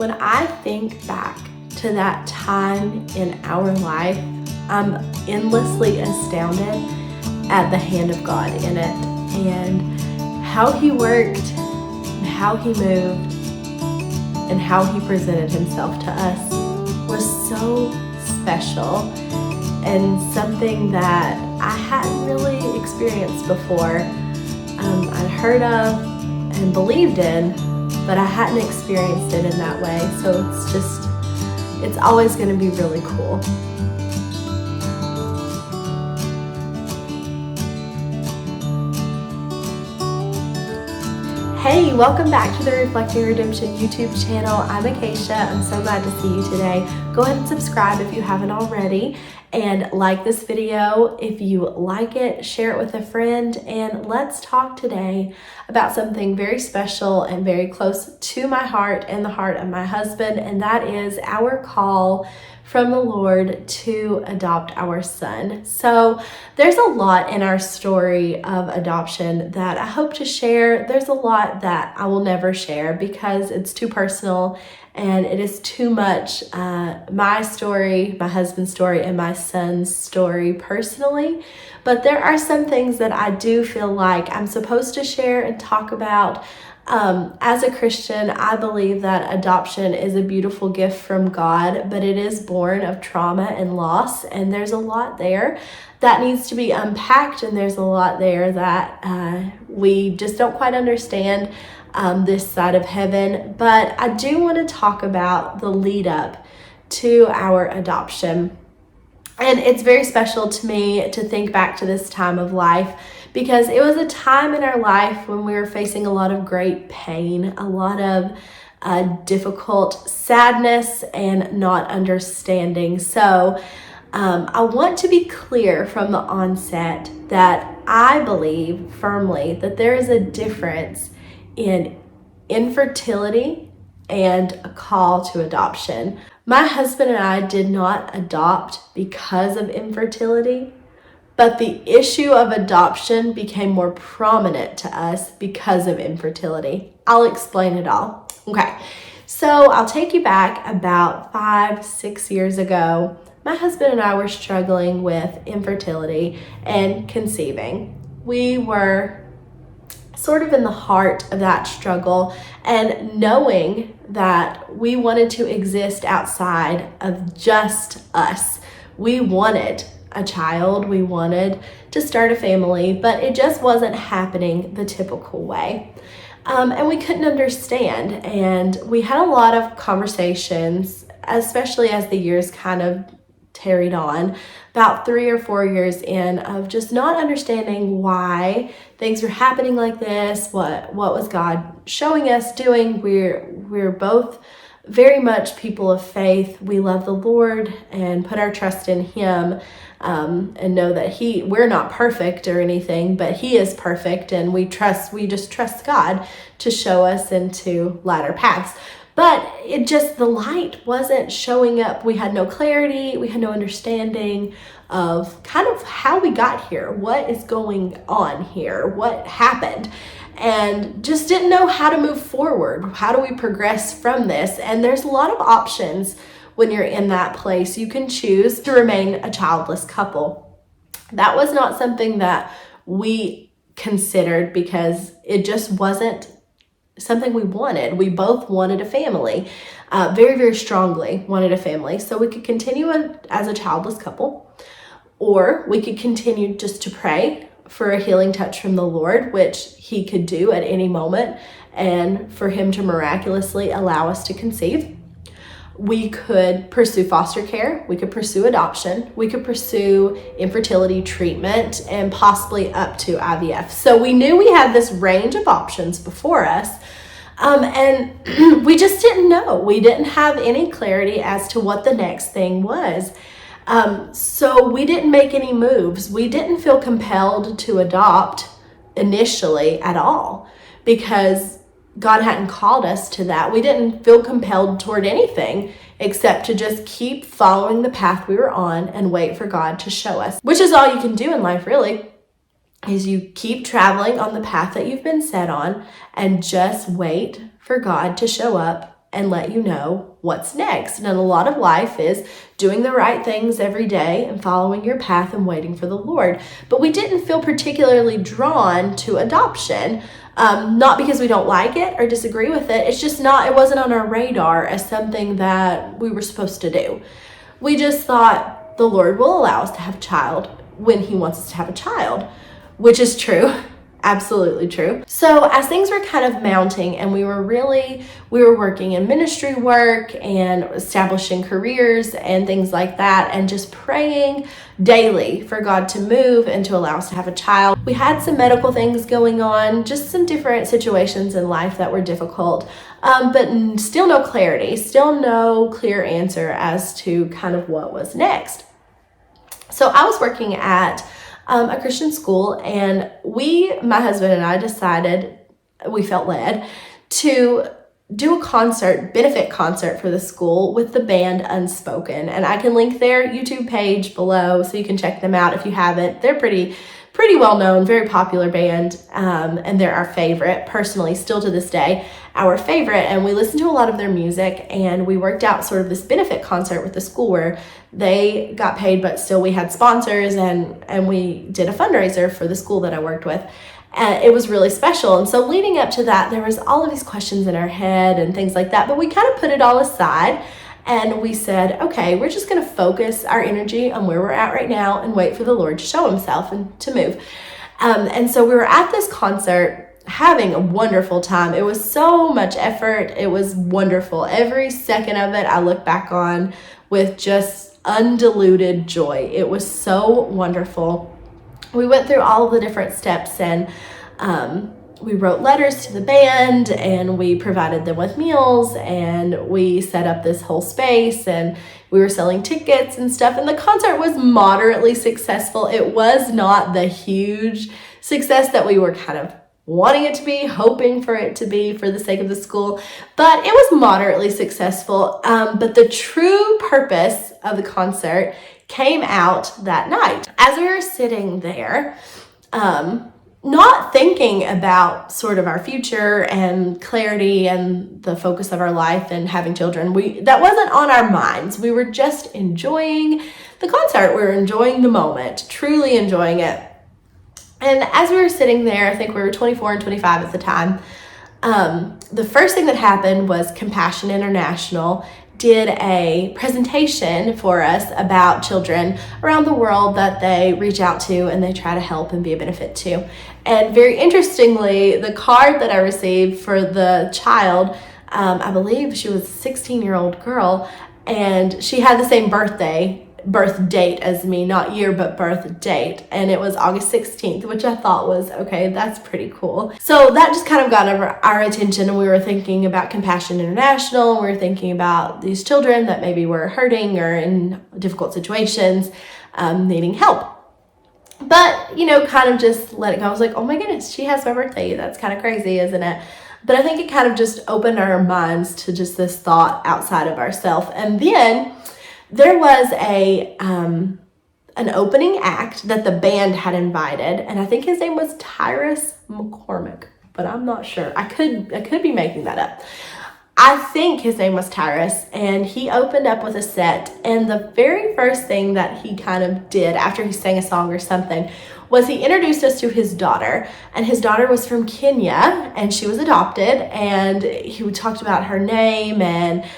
When I think back to that time in our life, I'm endlessly astounded at the hand of God in it and how He worked, and how He moved, and how He presented Himself to us was so special and something that I hadn't really experienced before. I'd heard of and believed in, but I hadn't experienced it in that way. So it's always going to be really cool. Hey, welcome back to the Reflecting Redemption YouTube channel. I'm Acacia. I'm so glad to see you today. Go ahead and subscribe if you haven't already, and like this video if you like it, share it with a friend, and let's talk today about something very special and very close to my heart and the heart of my husband, and that is our call from the Lord to adopt our son. So there's a lot in our story of adoption that I hope to share. There's a lot that I will never share because it's too personal and it is too much my story, my husband's story, and my son's story personally. But there are some things that I do feel like I'm supposed to share and talk about. As a Christian, I believe that adoption is a beautiful gift from God, but it is born of trauma and loss, and there's a lot there that needs to be unpacked, and there's a lot there that we just don't quite understand this side of heaven. But I do want to talk about the lead up to our adoption. And it's very special to me to think back to this time of life because it was a time in our life when we were facing a lot of great pain, a lot of difficult sadness and not understanding. So I want to be clear from the onset that I believe firmly that there is a difference in infertility and a call to adoption. My husband and I did not adopt because of infertility, but the issue of adoption became more prominent to us because of infertility. I'll explain it all. Okay, so I'll take you back about 5-6 years ago. My husband and I were struggling with infertility and conceiving. We were sort of in the heart of that struggle and knowing that we wanted to exist outside of just us. We wanted a child, we wanted to start a family, but it just wasn't happening the typical way. And we couldn't understand. And we had a lot of conversations, especially as the years kind of tarried on, about 3 or 4 years in, of just not understanding why things were happening like this. What was God showing us, doing? We're both very much people of faith. We love the Lord and put our trust in Him, and know that we're not perfect or anything, but He is perfect, and we just trust God to show us into lighter paths. But the light wasn't showing up. We had no clarity. We had no understanding of kind of how we got here. What is going on here? What happened? And just didn't know how to move forward. How do we progress from this? And there's a lot of options when you're in that place. You can choose to remain a childless couple. That was not something that we considered because it just wasn't something we wanted. We both wanted a family, very, very strongly wanted a family. So we could continue as a childless couple, or we could continue just to pray for a healing touch from the Lord, which He could do at any moment, and for Him to miraculously allow us to conceive. We could pursue foster care, we could pursue adoption, we could pursue infertility treatment, and possibly up to IVF. So we knew we had this range of options before us, and we just didn't know. We didn't have any clarity as to what the next thing was. So we didn't make any moves. We didn't feel compelled to adopt initially at all because God hadn't called us to that. We didn't feel compelled toward anything except to just keep following the path we were on and wait for God to show us, which is all you can do in life, really, is you keep traveling on the path that you've been set on and just wait for God to show up and let you know what's next. And a lot of life is doing the right things every day and following your path and waiting for the Lord. But we didn't feel particularly drawn to adoption. Not because we don't like it or disagree with it. It's just it wasn't on our radar as something that we were supposed to do. We just thought the Lord will allow us to have a child when he wants us to have a child, which is true. Absolutely true. So as things were kind of mounting and we were working in ministry work and establishing careers and things like that, and just praying daily for God to move and to allow us to have a child. We had some medical things going on, just some different situations in life that were difficult, but still no clarity, still no clear answer as to kind of what was next. So I was working at a Christian school, and my husband and I decided, we felt led to do a benefit concert for the school with the band Unspoken. And I can link their YouTube page below so you can check them out if you haven't. They're pretty well known, very popular band, and they're our favorite, personally, still to this day, our favorite. And we listened to a lot of their music, and we worked out sort of this benefit concert with the school where they got paid, but still we had sponsors, and we did a fundraiser for the school that I worked with. And it was really special. And so leading up to that, there was all of these questions in our head and things like that, but we kind of put it all aside. And we said, okay, we're just going to focus our energy on where we're at right now and wait for the Lord to show himself and to move. And so we were at this concert having a wonderful time. It was so much effort. It was wonderful. Every second of it, I look back on with just undiluted joy. It was so wonderful. We went through all of the different steps, and we wrote letters to the band, and we provided them with meals, and we set up this whole space, and we were selling tickets and stuff. And the concert was moderately successful. It was not the huge success that we were kind of wanting it to be, hoping for it to be for the sake of the school, but it was moderately successful. But the true purpose of the concert came out that night. As we were sitting there, not thinking about sort of our future and clarity and the focus of our life and having children, that wasn't on our minds. We were just enjoying the concert. We were enjoying the moment, truly enjoying it. And as we were sitting there, I think we were 24 and 25 at the time, the first thing that happened was Compassion International did a presentation for us about children around the world that they reach out to and they try to help and be a benefit to. And very interestingly, the card that I received for the child, I believe she was a 16-year-old girl, and she had the same birth date as me, not year, but birth date. And it was August 16th, which I thought was, okay, that's pretty cool. So that just kind of got our attention, and we were thinking about Compassion International. We were thinking about these children that maybe were hurting or in difficult situations, needing help. But, kind of just let it go. I was like, oh my goodness, she has my birthday. That's kind of crazy, isn't it? But I think it kind of just opened our minds to just this thought outside of ourselves. And then there was an opening act that the band had invited, and I think his name was Tyrus McCormick, but I'm not sure. I could be making that up. I think his name was Tyrus, and he opened up with a set, and the very first thing that he kind of did after he sang a song or something was he introduced us to his daughter, and his daughter was from Kenya, and she was adopted, and he talked about her name and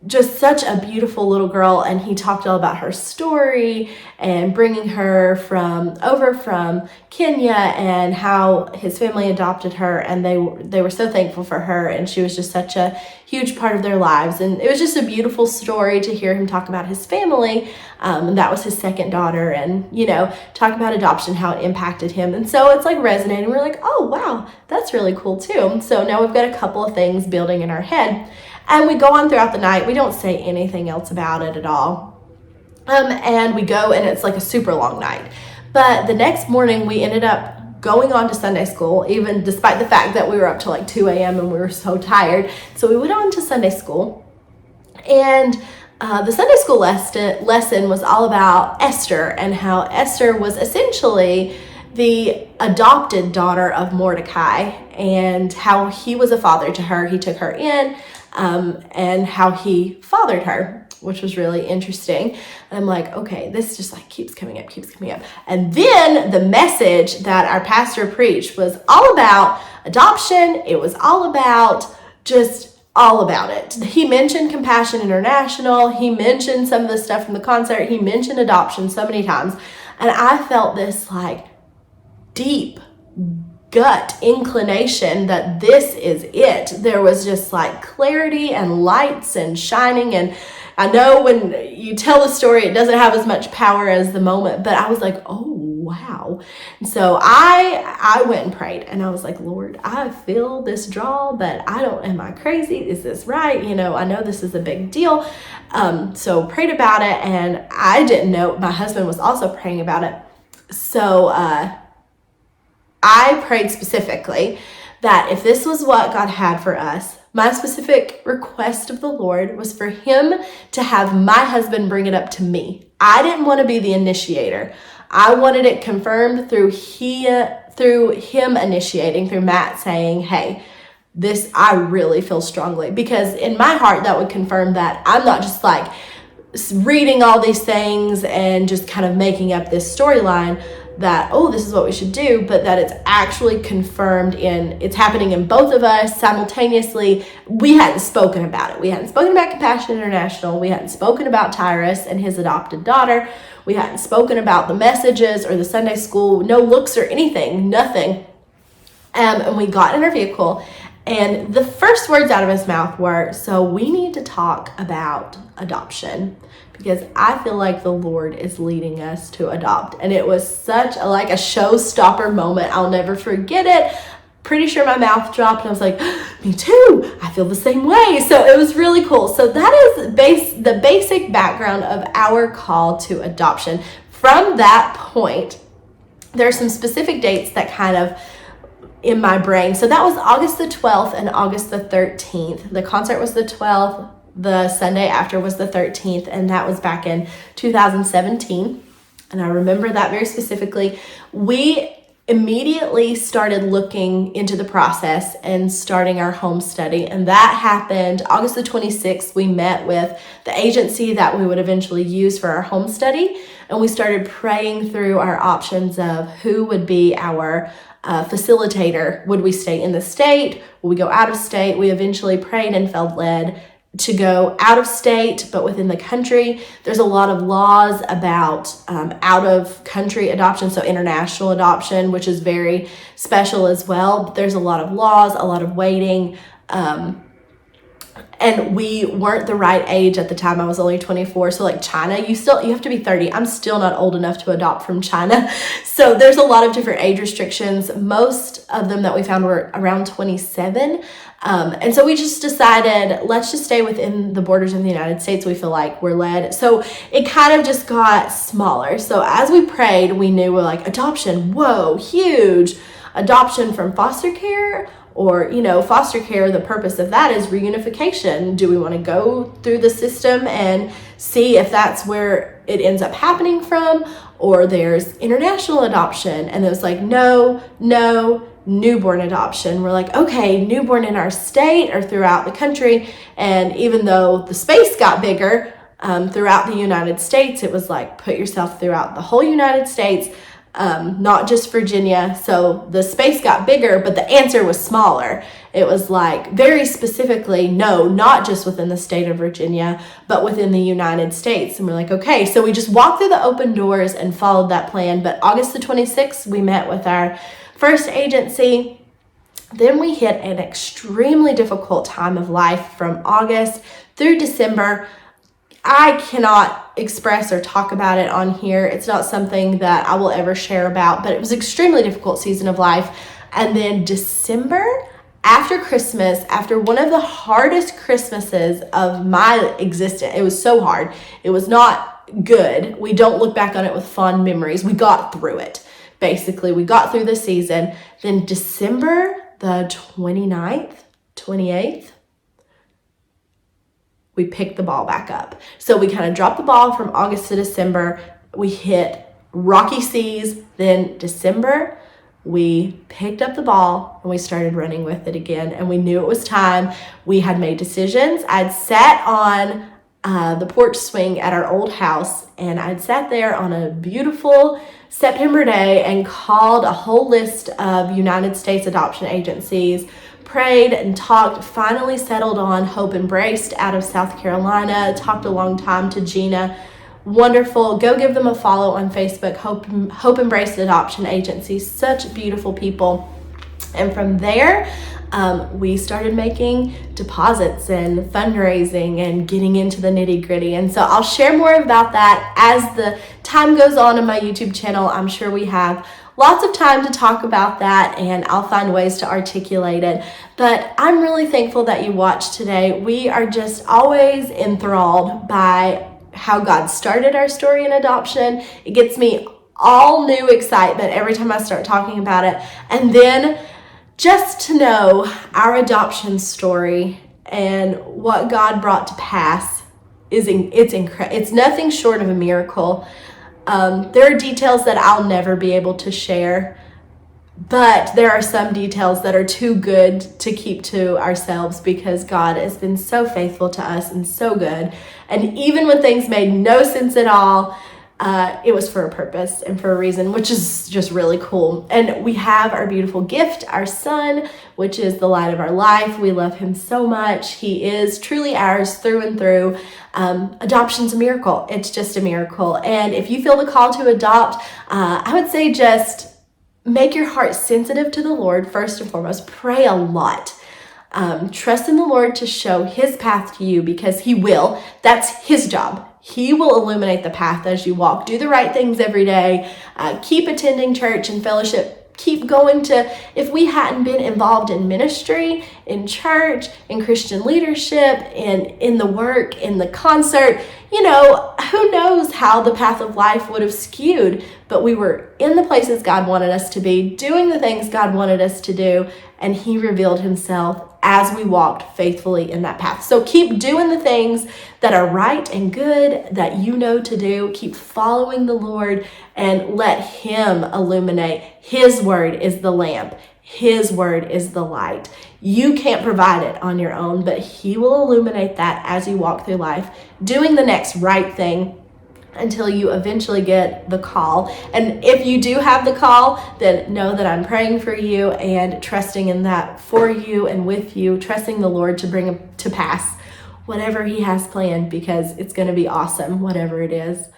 just such a beautiful little girl. And he talked all about her story and bringing her over from Kenya and how his family adopted her, and they were so thankful for her, and she was just such a huge part of their lives. And it was just a beautiful story to hear him talk about his family, and that was his second daughter, and talk about adoption, how it impacted him. And so it's like resonating. We're like, oh wow, that's really cool too. So now we've got a couple of things building in our head. And we go on throughout the night. We don't say anything else about it at all. And we go, and it's like a super long night. But the next morning, we ended up going on to Sunday school, even despite the fact that we were up till like 2 a.m. and we were so tired. So we went on to Sunday school. And the Sunday school lesson was all about Esther, and how Esther was essentially the adopted daughter of Mordecai, and how he was a father to her. He took her in. and how he fathered her, which was really interesting. And I'm like, okay, this just like keeps coming up. And then the message that our pastor preached was all about adoption. It was all about all about it. He mentioned Compassion International. He mentioned some of the stuff from the concert. He mentioned adoption so many times. And I felt this like deep gut inclination that this is it. There was just like clarity and lights and shining. And I know when you tell a story, it doesn't have as much power as the moment, but I was like, oh, wow. And so I went and prayed, and I was like, Lord, I feel this draw, but am I crazy? Is this right? I know this is a big deal. So prayed about it, and I didn't know, my husband was also praying about it. So, I prayed specifically that if this was what God had for us, my specific request of the Lord was for him to have my husband bring it up to me. I didn't want to be the initiator. I wanted it confirmed through him initiating, through Matt saying, hey, this I really feel strongly. Because in my heart, that would confirm that I'm not just like reading all these things and just kind of making up this storyline that, oh, this is what we should do, but that it's actually confirmed it's happening in both of us simultaneously. We hadn't spoken about it. We hadn't spoken about Compassion International. We hadn't spoken about Tyrus and his adopted daughter. We hadn't spoken about the messages or the Sunday school, no looks or anything, nothing. And we got in our vehicle, and the first words out of his mouth were, so we need to talk about adoption, because I feel like the Lord is leading us to adopt. And it was such a showstopper moment. I'll never forget it. Pretty sure my mouth dropped, and I was like, me too. I feel the same way. So it was really cool. So that is the basic background of our call to adoption. From that point, there are some specific dates that kind of in my brain. So that was August the 12th and August the 13th. The concert was the 12th. The Sunday after was the 13th, and that was back in 2017. And I remember that very specifically. We immediately started looking into the process and starting our home study. And that happened August the 26th. We met with the agency that we would eventually use for our home study. And we started praying through our options of who would be our facilitator. Would we stay in the state? Would we go out of state? We eventually prayed and felt led to go out of state, but within the country. There's a lot of laws about out of country adoption, so international adoption, which is very special as well. But there's a lot of laws, a lot of waiting, and we weren't the right age at the time. I was only 24. So like China, you have to be 30. I'm still not old enough to adopt from China. So there's a lot of different age restrictions. Most of them that we found were around 27. And so we just decided, let's just stay within the borders of the United States. We feel like we're led. So it kind of just got smaller. So as we prayed, we knew we're like, adoption, whoa, huge. Adoption from foster care, or, foster care, the purpose of that is reunification. Do we want to go through the system and see if that's where it ends up happening from? Or there's international adoption. And it was like, no, newborn adoption. We're like, okay, newborn in our state or throughout the country. And even though the space got bigger throughout the United States, it was like, put yourself throughout the whole United States. Not just Virginia. So the space got bigger, but the answer was smaller. It was like very specifically, no, not just within the state of Virginia, but within the United States. And we're like, okay, so we just walked through the open doors and followed that plan. But August the 26th, we met with our first agency. Then we hit an extremely difficult time of life from August through December. I cannot express or talk about it on here. It's not something that I will ever share about, but it was an extremely difficult season of life. And then December, after Christmas, after one of the hardest Christmases of my existence, it was so hard. It was not good. We don't look back on it with fond memories. We got through it. Basically, we got through the season. Then December the 29th, 28th, we picked the ball back up. So we kind of dropped the ball from August to December. We hit rocky seas. Then December, we picked up the ball and we started running with it again. And we knew it was time. We had made decisions. I'd sat on the porch swing at our old house, and I'd sat there on a beautiful September day and called a whole list of United States adoption agencies, prayed and talked, finally settled on Hope Embraced out of South Carolina, talked a long time to Gina. Wonderful. Go give them a follow on Facebook, Hope Embraced Adoption Agency. Such beautiful people. And from there, we started making deposits and fundraising and getting into the nitty gritty. And so I'll share more about that as the time goes on in my YouTube channel. I'm sure we have lots of time to talk about that, and I'll find ways to articulate it. But I'm really thankful that you watched today. We are just always enthralled by how God started our story in adoption. It gets me all new excitement every time I start talking about it. And then just to know our adoption story and what God brought to pass it's nothing short of a miracle. There are details that I'll never be able to share, but there are some details that are too good to keep to ourselves because God has been so faithful to us and so good. And even when things made no sense at all, it was for a purpose and for a reason, which is just really cool. And we have our beautiful gift, our son, which is the light of our life. We love him so much. He is truly ours through and through. Adoption's a miracle. It's just a miracle. And if you feel the call to adopt, I would say just make your heart sensitive to the Lord first and foremost. Pray a lot. Trust in the Lord to show his path to you because he will. That's his job. He will illuminate the path as you walk. Do the right things every day. Keep attending church and fellowship. Keep going to, if we hadn't been involved in ministry, in church, in Christian leadership, in the work, in the concert, who knows how the path of life would have skewed, but we were in the places God wanted us to be, doing the things God wanted us to do, and he revealed himself as we walked faithfully in that path. So keep doing the things that are right and good that you know to do. Keep following the Lord and let him illuminate. His word is the lamp. His word is the light. You can't provide it on your own, but he will illuminate that as you walk through life, doing the next right thing until you eventually get the call. And if you do have the call, then know that I'm praying for you and trusting in that for you and with you, trusting the Lord to bring to pass whatever he has planned, because it's going to be awesome, whatever it is.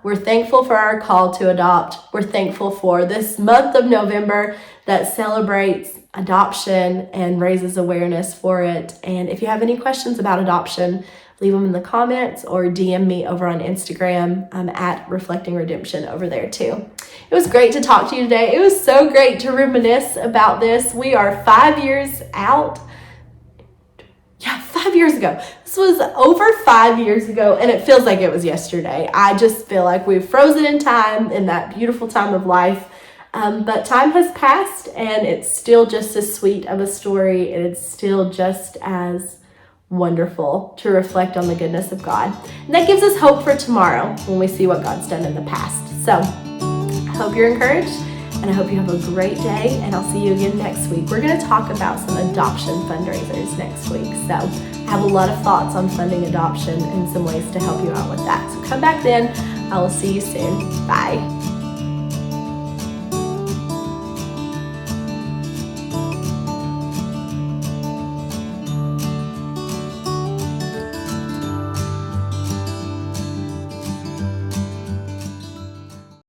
We're thankful for our call to adopt. We're thankful for this month of November that celebrates adoption and raises awareness for it. And if you have any questions about adoption, leave them in the comments or DM me over on Instagram. I'm at Reflecting Redemption over there too. It was great to talk to you today. It was so great to reminisce about this. We are 5 years out. 5 years ago. This was over 5 years ago, and it feels like it was yesterday. I just feel like we've frozen in time in that beautiful time of life. But time has passed, and it's still just as sweet of a story, and it's still just as wonderful to reflect on the goodness of God. And that gives us hope for tomorrow when we see what God's done in the past. So I hope you're encouraged, and I hope you have a great day, and I'll see you again next week. We're going to talk about some adoption fundraisers next week. So I have a lot of thoughts on funding adoption and some ways to help you out with that. So come back then. I will see you soon. Bye.